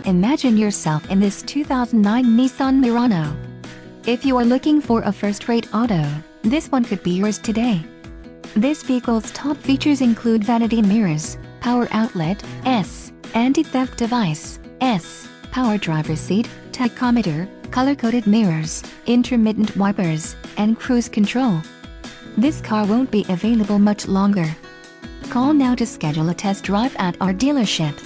Imagine yourself in this 2009 Nissan Murano. If you are looking for a first-rate auto, this one could be yours today. This vehicle's top features include vanity mirrors, power outlet, anti-theft device, power driver seat, tachometer, color-coded mirrors, intermittent wipers, and cruise control. This car won't be available much longer. Call now to schedule a test drive at our dealership.